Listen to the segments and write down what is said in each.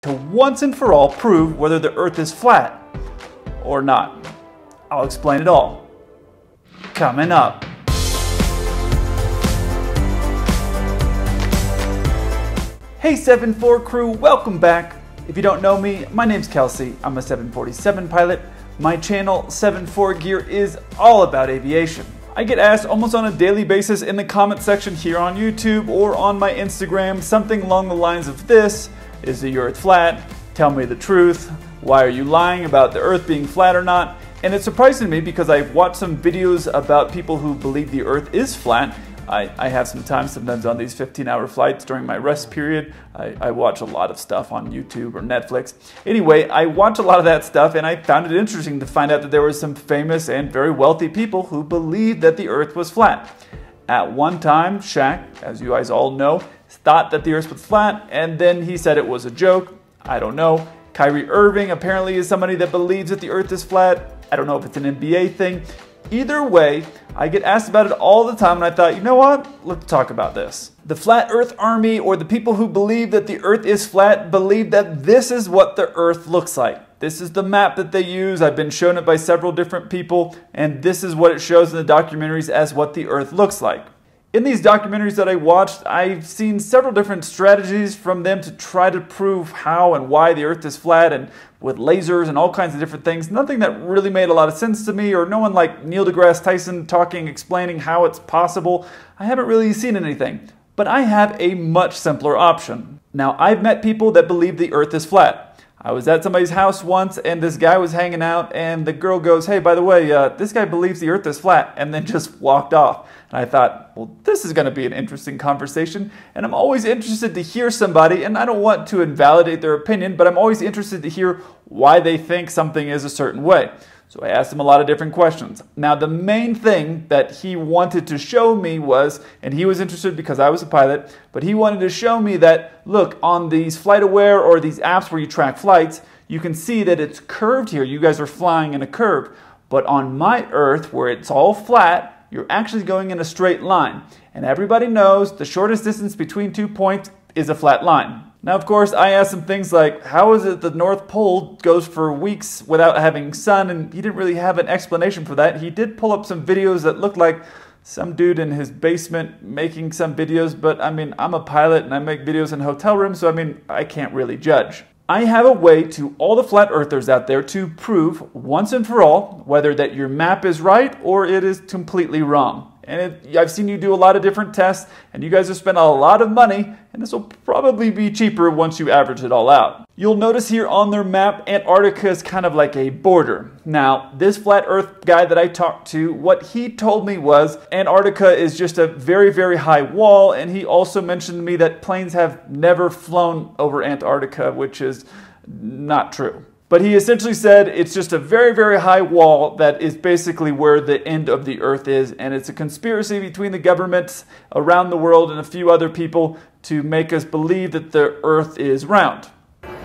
to once and for all prove whether the Earth is flat or not. I'll explain it all. Coming up. Hey 7-4 crew, welcome back. If you don't know me, my name's Kelsey. I'm a 747 pilot. My channel 7-4 Gear is all about aviation. I get asked almost on a daily basis in the comment section here on YouTube or on my Instagram something along the lines of this: is the Earth flat? Tell me the truth. Why are you lying about the Earth being flat or not? And it's surprising to me because I've watched some videos about people who believe the Earth is flat. I have some time sometimes on these 15-hour flights during my rest period. I watch a lot of stuff on YouTube or Netflix. Anyway, I watch a lot of that stuff, and I found it interesting to find out that there were some famous and very wealthy people who believed that the Earth was flat. At one time, Shaq, as you guys all know, thought that the Earth was flat, and then he said it was a joke. I don't know. Kyrie Irving apparently is somebody that believes that the Earth is flat. I don't know if it's an NBA thing. Either way, I get asked about it all the time, and I thought, you know what? Let's talk about this. The Flat Earth Army, or the people who believe that the Earth is flat, believe that this is what the Earth looks like. This is the map that they use. I've been shown it by several different people, and this is what it shows in the documentaries as what the Earth looks like. In these documentaries that I watched, I've seen several different strategies from them to try to prove how and why the Earth is flat, and with lasers and all kinds of different things. Nothing that really made a lot of sense to me, or no one like Neil deGrasse Tyson talking, explaining how it's possible. I haven't really seen anything, but I have a much simpler option. Now, I've met people that believe the Earth is flat. I was at somebody's house once, and this guy was hanging out, and the girl goes, "Hey, by the way, this guy believes the Earth is flat," and then just walked off. And I thought, well, this is going to be an interesting conversation, and I'm always interested to hear somebody, and I don't want to invalidate their opinion, but I'm always interested to hear why they think something is a certain way. So I asked him a lot of different questions. Now, the main thing that he wanted to show me was, and he was interested because I was a pilot, but he wanted to show me that, look, on these FlightAware or these apps where you track flights, you can see that it's curved here. You guys are flying in a curve. But on my Earth, where it's all flat, you're actually going in a straight line. And everybody knows the shortest distance between 2 points is a flat line. Now, of course, I asked him things like, how is it the North Pole goes for weeks without having sun? And he didn't really have an explanation for that. He did pull up some videos that looked like some dude in his basement making some videos, but I mean, I'm a pilot and I make videos in hotel rooms, so I mean, I can't really judge. I have a way to all the flat earthers out there to prove once and for all whether that your map is right or it is completely wrong. And I've seen you do a lot of different tests, and you guys have spent a lot of money, and this will probably be cheaper once you average it all out. You'll notice here on their map, Antarctica is kind of like a border. Now, this flat earth guy that I talked to, what he told me was Antarctica is just a very, very high wall, and he also mentioned to me that planes have never flown over Antarctica, which is not true. But he essentially said it's just a very, very high wall that is basically where the end of the Earth is, and it's a conspiracy between the governments around the world and a few other people to make us believe that the Earth is round.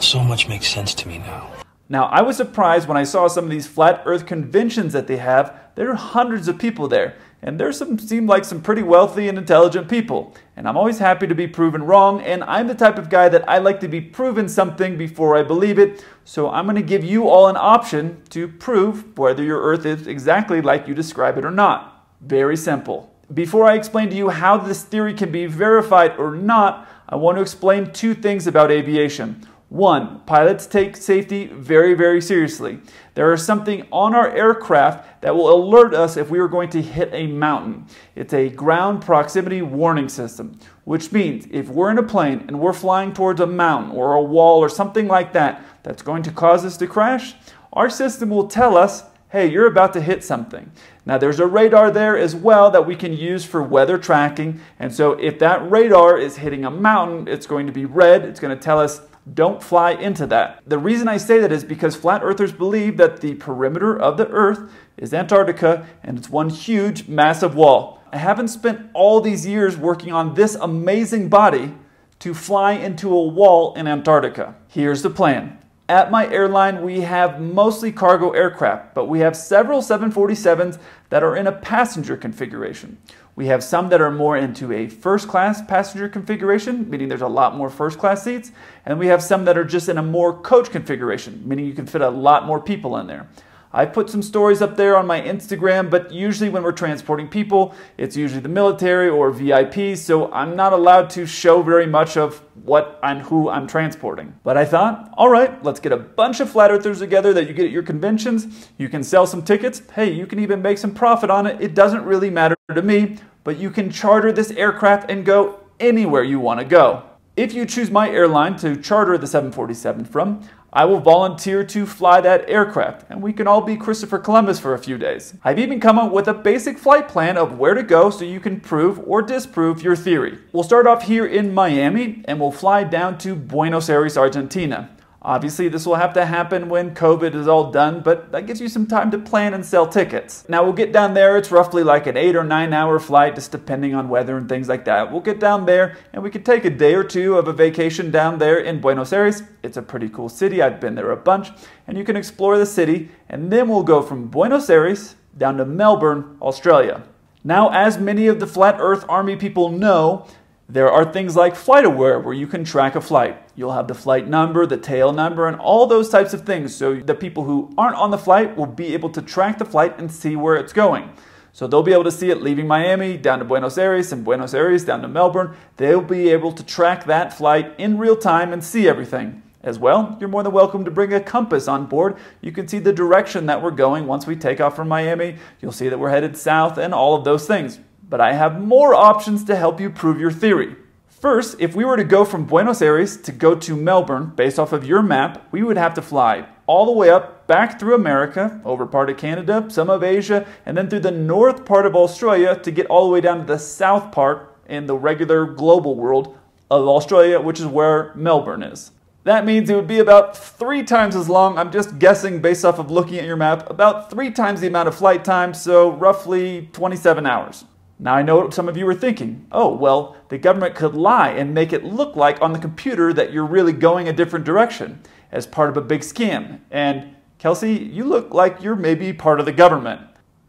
So much makes sense to me now. Now, I was surprised when I saw some of these flat Earth conventions that they have. There are hundreds of people there, and there seem like some pretty wealthy and intelligent people. And I'm always happy to be proven wrong, and I'm the type of guy that I like to be proven something before I believe it. So I'm going to give you all an option to prove whether your Earth is exactly like you describe it or not. Very simple. Before I explain to you how this theory can be verified or not, I want to explain two things about aviation. One, pilots take safety very, very seriously. There is something on our aircraft that will alert us if we are going to hit a mountain. It's a ground proximity warning system, which means if we're in a plane and we're flying towards a mountain or a wall or something like that that's going to cause us to crash, our system will tell us, hey, you're about to hit something. Now, there's a radar there as well that we can use for weather tracking. And so if that radar is hitting a mountain, it's going to be red. It's going to tell us, don't fly into that. The reason I say that is because flat earthers believe that the perimeter of the Earth is Antarctica, and it's one huge, massive wall. I haven't spent all these years working on this amazing body to fly into a wall in Antarctica. Here's the plan. At my airline, we have mostly cargo aircraft, but we have several 747s that are in a passenger configuration, We have some that are more into a first class passenger configuration, meaning there's a lot more first class seats. And we have some that are just in a more coach configuration, meaning you can fit a lot more people in there. I put some stories up there on my Instagram, but usually when we're transporting people, it's usually the military or VIPs, so I'm not allowed to show very much of what and who I'm transporting. But I thought, all right, let's get a bunch of flat earthers together that you get at your conventions. You can sell some tickets. Hey, you can even make some profit on it. It doesn't really matter to me, but you can charter this aircraft and go anywhere you want to go. If you choose my airline to charter the 747 from, I will volunteer to fly that aircraft, and we can all be Christopher Columbus for a few days. I've even come up with a basic flight plan of where to go so you can prove or disprove your theory. We'll start off here in Miami, and we'll fly down to Buenos Aires, Argentina. Obviously, this will have to happen when COVID is all done, but that gives you some time to plan and sell tickets. Now, we'll get down there. It's roughly like an 8 or 9 hour flight, just depending on weather and things like that. We'll get down there, and we could take a day or two of a vacation down there in Buenos Aires. It's a pretty cool city. I've been there a bunch, and you can explore the city, and then we'll go from Buenos Aires down to Melbourne, Australia. Now, as many of the Flat Earth Army people know, there are things like FlightAware where you can track a flight. You'll have the flight number, the tail number, and all those types of things. So the people who aren't on the flight will be able to track the flight and see where it's going. So they'll be able to see it leaving Miami down to Buenos Aires and Buenos Aires down to Melbourne. They'll be able to track that flight in real time and see everything. As well, you're more than welcome to bring a compass on board. You can see the direction that we're going once we take off from Miami. You'll see that we're headed south and all of those things. But I have more options to help you prove your theory. First, if we were to go from Buenos Aires to go to Melbourne, based off of your map, we would have to fly all the way up, back through America, over part of Canada, some of Asia, and then through the north part of Australia to get all the way down to the south part in the regular global world of Australia, which is where Melbourne is. That means it would be about 3 times as long. I'm just guessing based off of looking at your map, about 3 times the amount of flight time, so roughly 27 hours. Now I know what some of you are thinking. Oh, well, the government could lie and make it look like on the computer that you're really going a different direction as part of a big scam. And Kelsey, you look like you're maybe part of the government.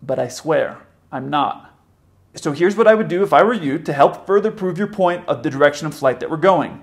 But I swear, I'm not. So here's what I would do if I were you to help further prove your point of the direction of flight that we're going.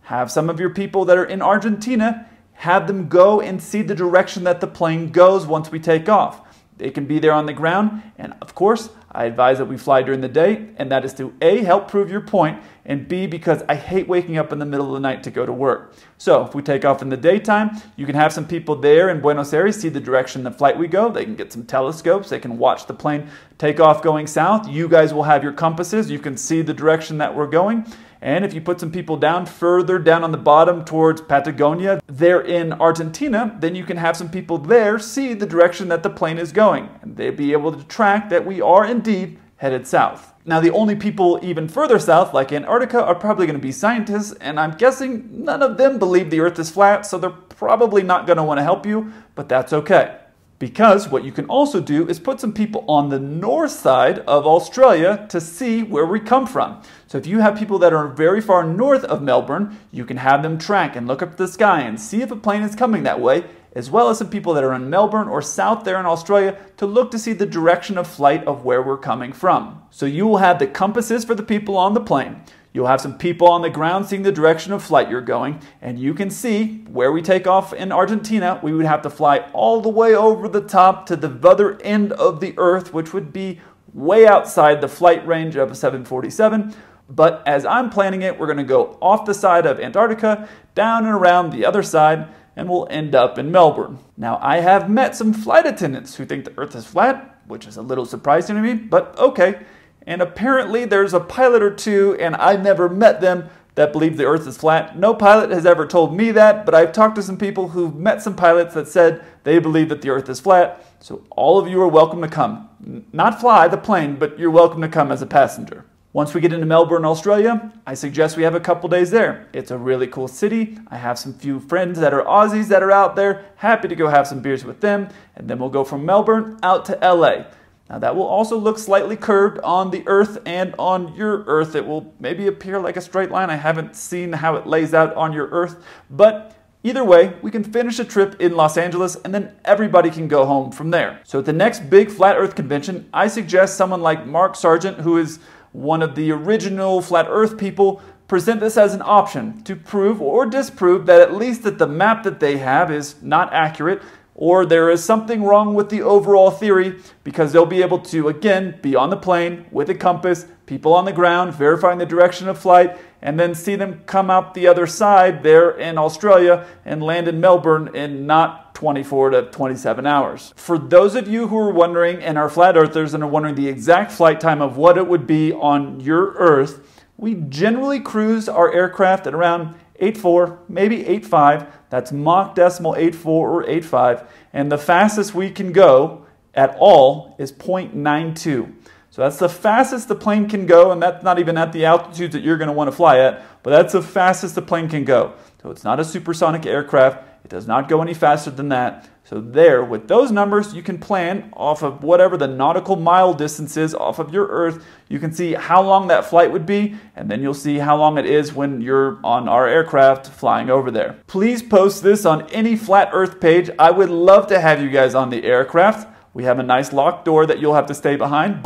Have some of your people that are in Argentina, have them go and see the direction that the plane goes once we take off. They can be there on the ground, and of course, I advise that we fly during the day, and that is to A, help prove your point, and B, because I hate waking up in the middle of the night to go to work. So if we take off in the daytime, you can have some people there in Buenos Aires see the direction the flight we go. They can get some telescopes. They can watch the plane take off going south. You guys will have your compasses. You can see the direction that we're going. And if you put some people down further down on the bottom towards Patagonia, there in Argentina, then you can have some people there see the direction that the plane is going. And they'll be able to track that we are indeed headed south. Now, the only people even further south, like Antarctica, are probably going to be scientists, and I'm guessing none of them believe the Earth is flat, so they're probably not going to want to help you, but that's okay. Because what you can also do is put some people on the north side of Australia to see where we come from. So if you have people that are very far north of Melbourne, you can have them track and look up the sky and see if a plane is coming that way, as well as some people that are in Melbourne or south there in Australia to look to see the direction of flight of where we're coming from. So you will have the compasses for the people on the plane. You'll have some people on the ground seeing the direction of flight you're going, and you can see where we take off in Argentina. We would have to fly all the way over the top to the other end of the Earth, which would be way outside the flight range of a 747. But as I'm planning it, we're going to go off the side of Antarctica, down and around the other side, and we'll end up in Melbourne. Now, I have met some flight attendants who think the Earth is flat, which is a little surprising to me, but okay. And apparently there's a pilot or two, and I never met them, that believe the Earth is flat. No pilot has ever told me that, but I've talked to some people who've met some pilots that said they believe that the Earth is flat. So all of you are welcome to come. Not fly the plane, but you're welcome to come as a passenger. Once we get into Melbourne, Australia, I suggest we have a couple days there. It's a really cool city. I have some few friends that are Aussies that are out there. Happy to go have some beers with them. And then we'll go from Melbourne out to LA. Now that will also look slightly curved on the Earth and on your Earth. It will maybe appear like a straight line. I haven't seen how it lays out on your Earth, but Either way, we can finish a trip in Los Angeles and then everybody can go home from there. So at the next big Flat Earth convention, I suggest someone like Mark Sargent, who is one of the original Flat Earth people, present this as an option to prove or disprove that at least that the map that they have is not accurate, or there is something wrong with the overall theory, because they'll be able to, again, be on the plane with a compass, people on the ground verifying the direction of flight, and then see them come out the other side there in Australia and land in Melbourne in not 24 to 27 hours. For those of you who are wondering and are flat earthers and are wondering the exact flight time of what it would be on your Earth, we generally cruise our aircraft at around 8.4, maybe 8.5. That's Mach decimal 8.4 or 8.5. And the fastest we can go at all is 0.92. So that's the fastest the plane can go, and that's not even at the altitudes that you're going to want to fly at, but that's the fastest the plane can go. So it's not a supersonic aircraft. It does not go any faster than that. So there, with those numbers, you can plan off of whatever the nautical mile distance is off of your Earth. You can see how long that flight would be, and then you'll see how long it is when you're on our aircraft flying over there. Please post this on any Flat Earth page. I would love to have you guys on the aircraft. We have a nice locked door that you'll have to stay behind.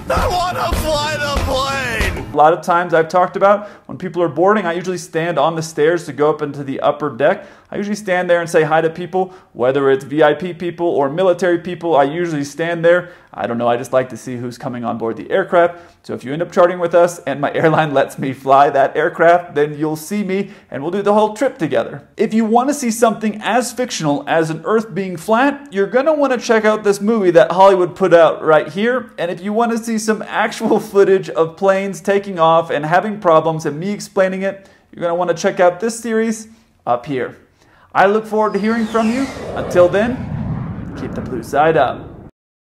I want to fly the plane! A lot of times I've talked about when people are boarding, I usually stand on the stairs to go up into the upper deck. I usually stand there and say hi to people, whether it's VIP people or military people. I usually stand there. I don't know, I just like to see who's coming on board the aircraft. So if you end up chartering with us and my airline lets me fly that aircraft, then you'll see me and we'll do the whole trip together. If you want to see something as fictional as an Earth being flat, you're going to want to check out this movie that Hollywood put out right here. And if you want to see some actual footage of planes taking off and having problems and me explaining it, you're going to want to check out this series up here. I look forward to hearing from you. Until then, keep the blue side up.